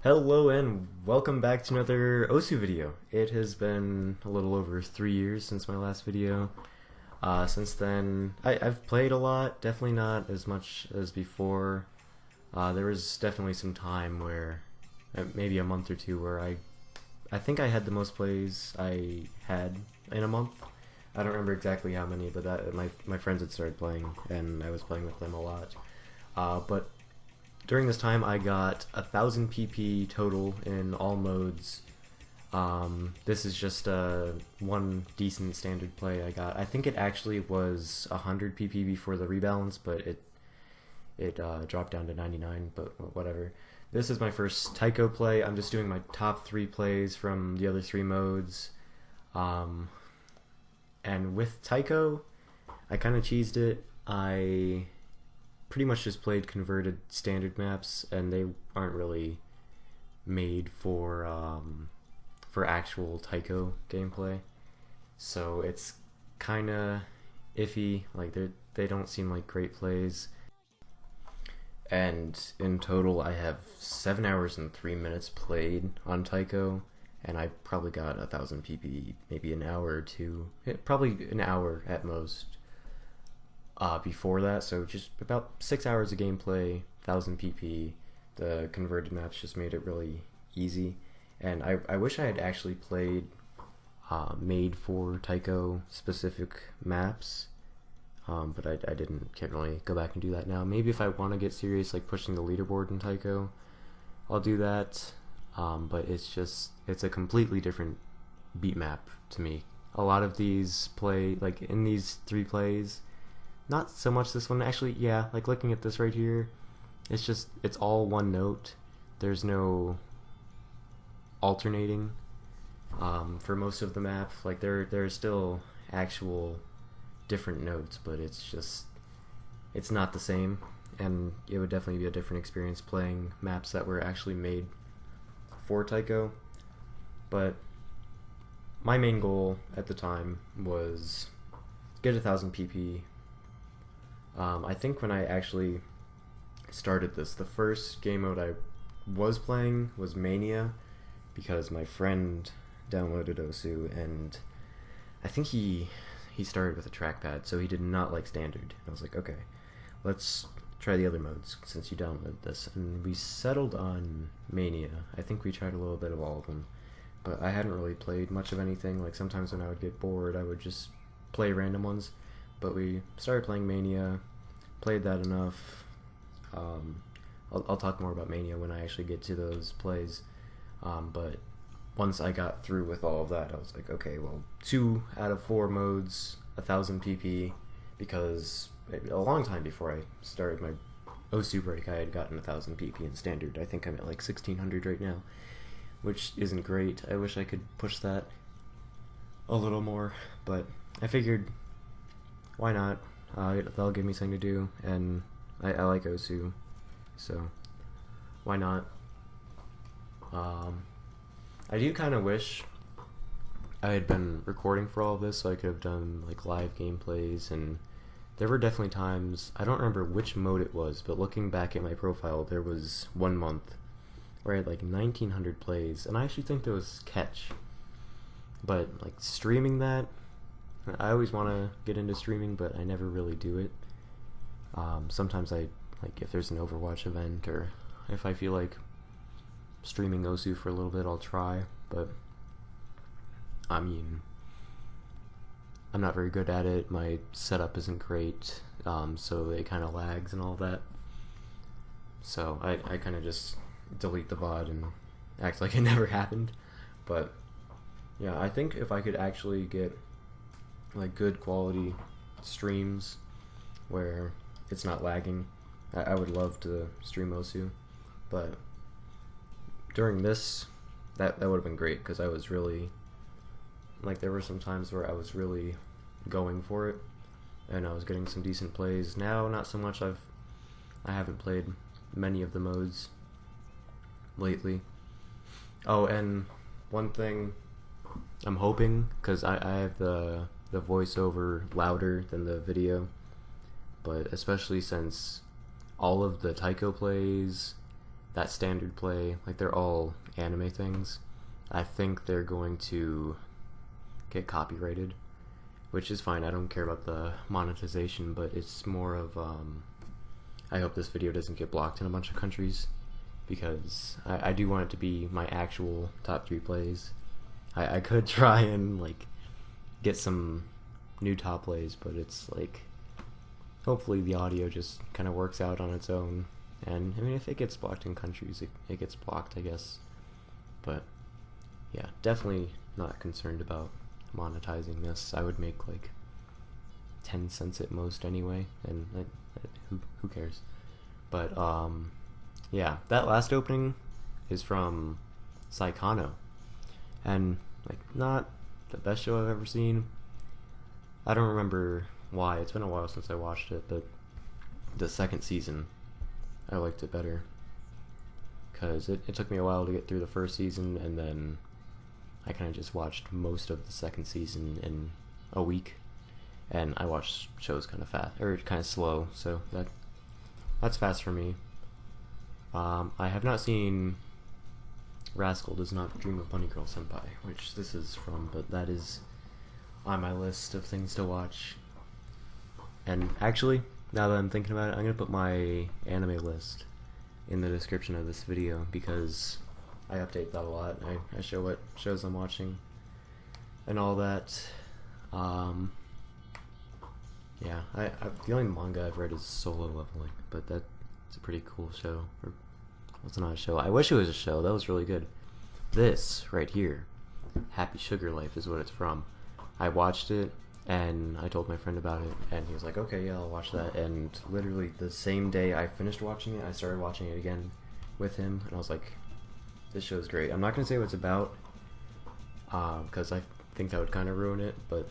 Hello and welcome back to another Osu video. It has been a little over 3 years since my last video. Since then, I've played a lot, definitely not as much as before. There was definitely some time where, maybe a month or two, where I think I had the most plays I had in a month. I don't remember exactly how many, but my friends had started playing, and I was playing with them a lot. But during this time, I got 1,000 PP total in all modes. This is just one decent standard play I got. I think it actually was 100 PP before the rebalance, but it dropped down to 99, but whatever. This is my first Taiko play. I'm just doing my top 3 plays from the other 3 modes. And with Taiko, I kind of cheesed it. I pretty much just played converted standard maps, and they aren't really made for actual Taiko gameplay. So it's kind of iffy. Like they don't seem like great plays. And in total, I have 7 hours and 3 minutes played on Taiko, and I probably got 1,000 PP, maybe an hour or two, probably an hour at most. Before that, so just about 6 hours of gameplay, 1,000 PP. The converted maps just made it really easy, and I wish I had actually played made for Taiko specific maps, but I can't really go back and do that now. Maybe if I want to get serious, like pushing the leaderboard in Taiko, I'll do that, but it's a completely different beat map to me. A lot of these like in these 3 plays, not so much this one, actually, yeah, like looking at this right here, it's all one note. There's no alternating for most of the map. Like there are still actual different notes, but it's not the same, and it would definitely be a different experience playing maps that were actually made for Taiko. But my main goal at the time was get 1,000 PP. I think when I actually started this, the first game mode I was playing was Mania, because my friend downloaded Osu, and I think he started with a trackpad, so he did not like standard. I was like, okay, let's try the other modes since you downloaded this, and we settled on Mania. I think we tried a little bit of all of them, but I hadn't really played much of anything. Like sometimes when I would get bored, I would just play random ones. But we started playing Mania, played that enough. I'll talk more about Mania when I actually get to those plays. But once I got through with all of that, I was like, okay, well, 2 out of 4 modes, 1,000 PP, because a long time before I started my Osu break, I had gotten 1,000 PP in standard. I think I'm at like 1,600 right now, which isn't great. I wish I could push that a little more, but I figured, why not? That'll give me something to do, and I like Osu, so why not? I do kind of wish I had been recording for all of this, so I could have done like live gameplays, and there were definitely times, I don't remember which mode it was, but looking back at my profile, there was 1 month where I had like 1,900 plays, and I actually think there was catch. But like streaming that, I always want to get into streaming, but I never really do it. Sometimes like if there's an Overwatch event, or if I feel like streaming Osu for a little bit, I'll try, but I mean, I'm not very good at it. My setup isn't great, so it kind of lags and all that. So I kind of just delete the VOD and act like it never happened. But yeah, I think if I could actually get like good quality streams where it's not lagging, I would love to stream Osu. But during this, that would have been great, because I was really, like, there were some times where I was really going for it, and I was getting some decent plays. Now, not so much. I haven't played many of the modes lately. Oh, and one thing I'm hoping, because I have the voiceover louder than the video, but especially since all of the Taiko plays that standard play, like they're all anime things. I think they're going to get copyrighted, which is fine. I don't care about the monetization, but it's more of I hope this video doesn't get blocked in a bunch of countries, because I do want it to be my actual top 3 plays. I could try and like get some new top plays, but it's like hopefully the audio just kind of works out on its own. And I mean, if it gets blocked in countries, it gets blocked, I guess. But yeah, definitely not concerned about monetizing this. I would make like 10 cents at most anyway, and who cares? But yeah, that last opening is from Saikano, and like not the best show I've ever seen. I don't remember why. It's been a while since I watched it, but the second season I liked it better, because it took me a while to get through the first season, and then I kind of just watched most of the second season in a week, and I watch shows kind of fast, or kind of slow, so that's fast for me. I have not seen Rascal Does Not Dream of Bunny Girl Senpai, which this is from, but that is on my list of things to watch. And actually, now that I'm thinking about it, I'm going to put my anime list in the description of this video, because I update that a lot. I show what shows I'm watching and all that. Yeah, the only manga I've read is Solo Leveling, but that's a pretty cool show. Or, well, it's not a show. I wish it was a show. That was really good. This right here, Happy Sugar Life, is what it's from. I watched it, and I told my friend about it, and he was like, okay, yeah, I'll watch that. And literally the same day I finished watching it, I started watching it again with him, and I was like, this show's great. I'm not going to say what it's about, because I think that would kind of ruin it, but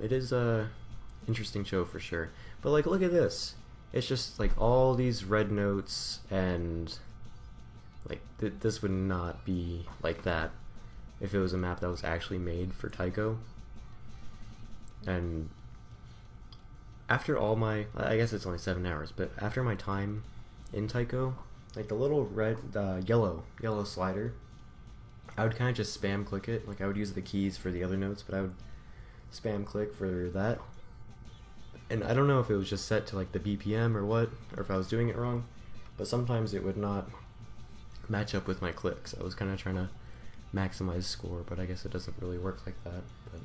it is a interesting show for sure. But like, look at this. It's just like all these red notes, and like this would not be like that if it was a map that was actually made for Taiko. And after all my, I guess it's only 7 hours, but after my time in Taiko, like the little red, yellow slider, I would kind of just spam click it. Like I would use the keys for the other notes, but I would spam click for that. And I don't know if it was just set to like the BPM or what, or if I was doing it wrong, but sometimes it would not match up with my clicks. I was kind of trying to maximize score, but I guess it doesn't really work like that. But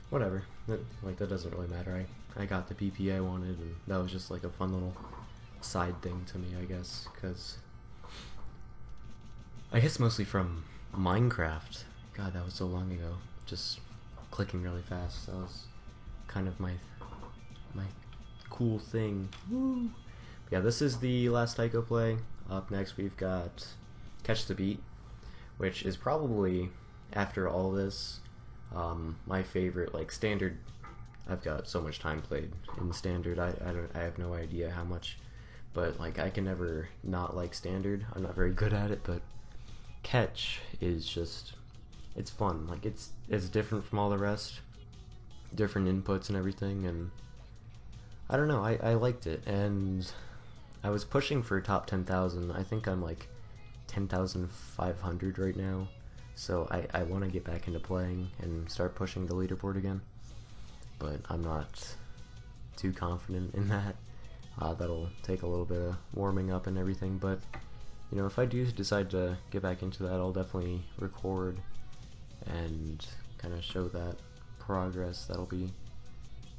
whatever, that doesn't really matter. I got the PPA I wanted, and that was just like a fun little side thing to me, I guess, because I guess mostly from Minecraft. God, that was so long ago. Just clicking really fast. That was kind of my cool thing. Woo! Yeah, this is the last Taiko play. Up next we've got Catch the Beat, which is probably, after all this, my favorite. Like standard, I've got so much time played in standard. I have no idea how much, but like I can never not like standard. I'm not very good at it, but Catch is just, it's fun. Like it's different from all the rest, different inputs and everything, and I don't know, I liked it, and I was pushing for top 10,000. I think I'm like 10,500 right now, so I want to get back into playing and start pushing the leaderboard again, but I'm not too confident in that. That'll take a little bit of warming up and everything, but you know, if I do decide to get back into that, I'll definitely record and kind of show that progress. That'll be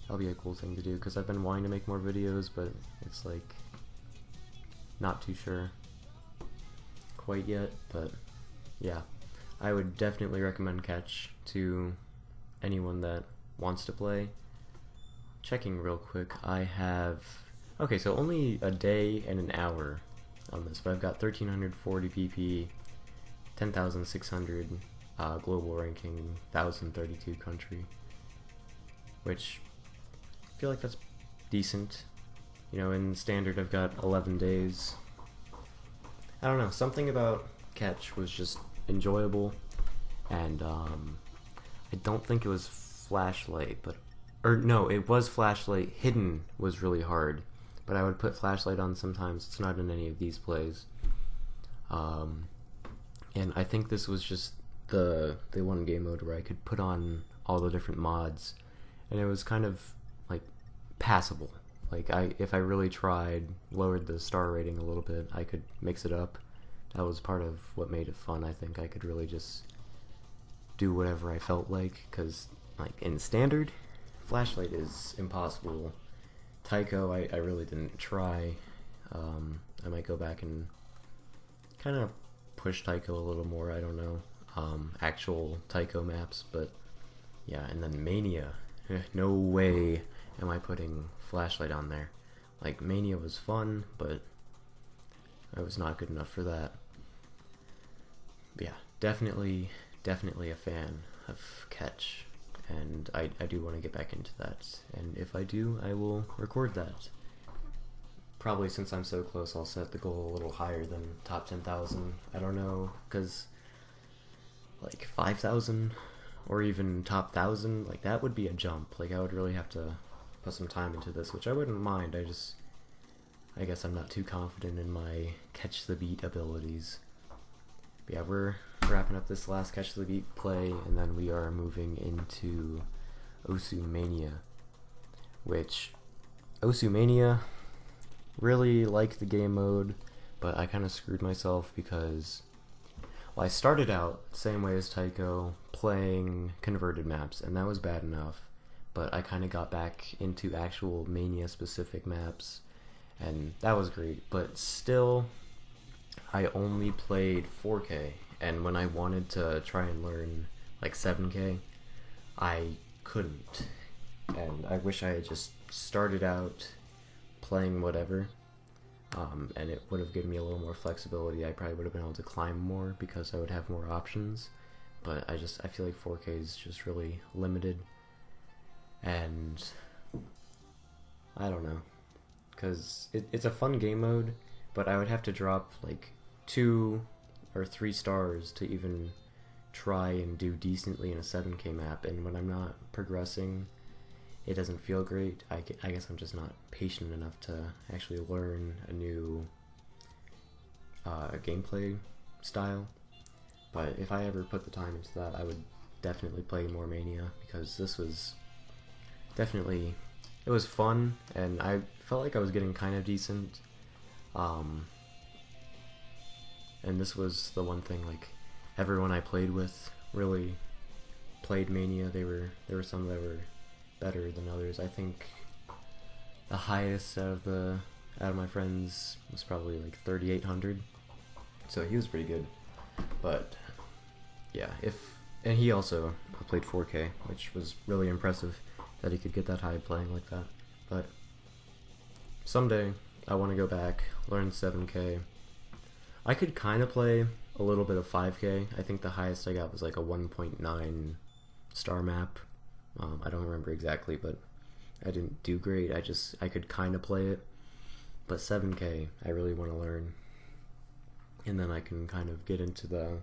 a cool thing to do, because I've been wanting to make more videos, but it's like not too sure quite yet. But yeah, I would definitely recommend Catch to anyone that wants to play. Checking real quick, I have, okay, so only a day and an hour on this, but I've got 1340 PP, 10,600 global ranking, 1,032 country, which I feel like that's decent. You know, in standard I've got 11 days. I don't know, something about Catch was just enjoyable, and I don't think it was Flashlight, but, or no, it was Flashlight. Hidden was really hard, but I would put Flashlight on sometimes. It's not in any of these plays. And I think this was just the one game mode where I could put on all the different mods, and it was kind of like passable. Like if I really tried, lowered the star rating a little bit, I could mix it up. That was part of what made it fun. I think I could really just do whatever I felt like, because like in standard, flashlight is impossible. Taiko, I really didn't try. I might go back and kind of push Taiko a little more. I don't know, actual Taiko maps, but yeah. And then Mania, no way am I putting flashlight on there. Like, Mania was fun, but I was not good enough for that. But yeah, definitely a fan of Catch, and I do want to get back into that, and if I do, I will record that. Probably, since I'm so close, I'll set the goal a little higher than top 10,000. I don't know, because like 5,000 or even top 1,000, like that would be a jump. Like, I would really have to put some time into this, which I wouldn't mind. I guess I'm not too confident in my catch the beat abilities. But yeah, we're wrapping up this last catch the beat play, and then we are moving into Osu Mania, which Osu Mania, really liked the game mode, but I kind of screwed myself because, well, I started out same way as Taiko, playing converted maps, and that was bad enough, but I kind of got back into actual Mania specific maps, and that was great. But still, I only played 4K, and when I wanted to try and learn like 7K, I couldn't, and I wish I had just started out playing whatever, and it would have given me a little more flexibility. I probably would have been able to climb more because I would have more options, but I feel like 4K is just really limited, and I don't know, because it's a fun game mode, but I would have to drop like 2 or 3 stars to even try and do decently in a 7K map, and when I'm not progressing, it doesn't feel great. I guess I'm just not patient enough to actually learn a new gameplay style. But if I ever put the time into that, I would definitely play more Mania, because this was definitely, it was fun, and I felt like I was getting kind of decent. And this was the one thing, like, everyone I played with really played Mania. There were some that were better than others. I think the highest out of my friends was probably like 3,800, so he was pretty good. But yeah, and he also played 4K, which was really impressive that he could get that high playing like that. But someday I want to go back, learn 7K. I could kind of play a little bit of 5K. I think the highest I got was like a 1.9 star map. I don't remember exactly, but I didn't do great. I could kind of play it, but 7K I really want to learn, and then I can kind of get into the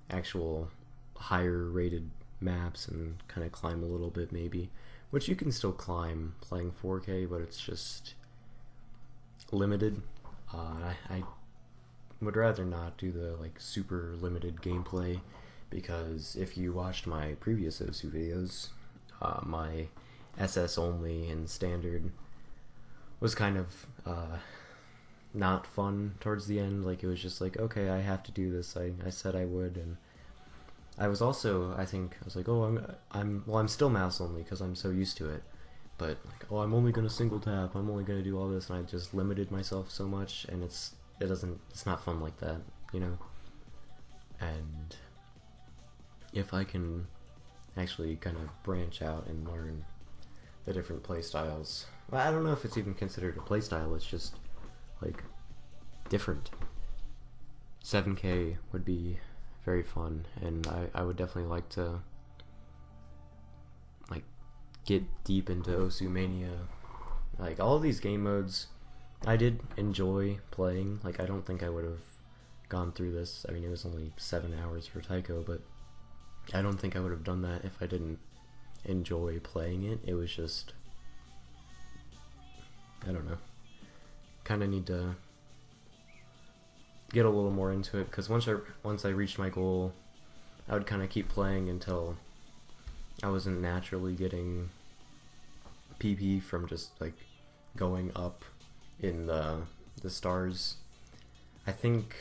actual higher rated maps and kind of climb a little bit maybe, which you can still climb playing 4K, but it's just limited. I would rather not do the like super limited gameplay, because if you watched my previous OSU videos, my SS only and standard was kind of not fun towards the end. Like, it was just like, okay, I have to do this. I said I would, and I was also, I was like, oh, I'm still mouse only because I'm so used to it. But like, oh, I'm only gonna single tap. I'm only gonna do all this, and I just limited myself so much, and it's not fun like that, you know. And if I can actually kind of branch out and learn the different play styles, well, I don't know if it's even considered a play style. It's just like different. 7K would be very fun, and I would definitely like to like get deep into Osu Mania. Like, all of these game modes I did enjoy playing. Like, I don't think I would have gone through this. I mean, it was only 7 hours for Taiko, but I don't think I would have done that if I didn't enjoy playing it. It was just, I don't know, kind of need to get a little more into it, because once I reached my goal, I would kind of keep playing until I wasn't naturally getting PP from just like going up in the stars. I think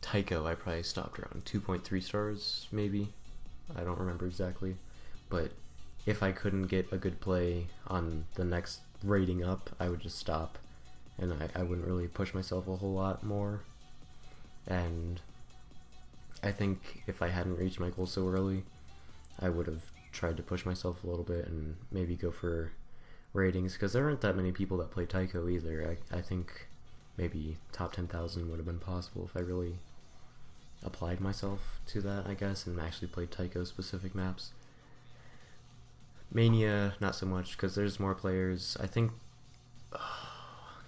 Taiko I probably stopped around 2.3 stars maybe. I don't remember exactly, but if I couldn't get a good play on the next rating up, I would just stop, and I wouldn't really push myself a whole lot more. And I think if I hadn't reached my goal so early, I would have tried to push myself a little bit and maybe go for ratings, because there aren't that many people that play Taiko either. I think maybe top 10,000 would have been possible if I really applied myself to that, I guess, and actually played Taiko specific maps. Mania, not so much, because there's more players. I think,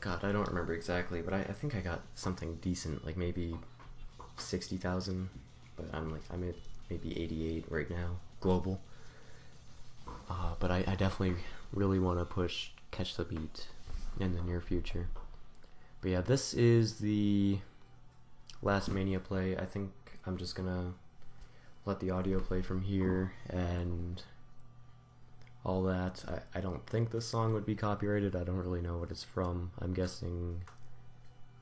God, I don't remember exactly, but I think I got something decent, like maybe 60,000, but I'm at maybe 88 right now, global. But I definitely really want to push Catch the Beat in the near future. But yeah, this is the last Mania play. I think I'm just gonna let the audio play from here and all that. I don't think this song would be copyrighted. I don't really know what it's from. I'm guessing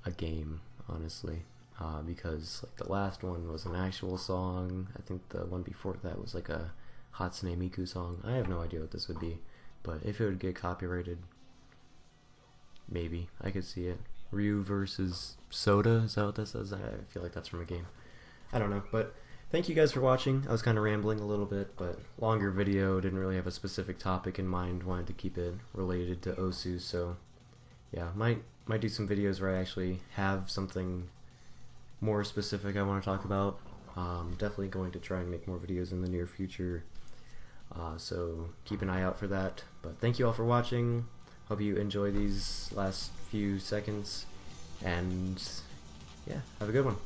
a game, honestly, because like the last one was an actual song. I think the one before that was like a Hatsune Miku song. I have no idea what this would be, but if it would get copyrighted, maybe I could see it. Ryu versus Soda, is that what this is? I feel like that's from a game. I don't know, but thank you guys for watching. I was kind of rambling a little bit, but longer video, didn't really have a specific topic in mind, wanted to keep it related to Osu, so yeah, might do some videos where I actually have something more specific I want to talk about. Definitely going to try and make more videos in the near future, so keep an eye out for that. But thank you all for watching. Hope you enjoy these last few seconds, and yeah, have a good one.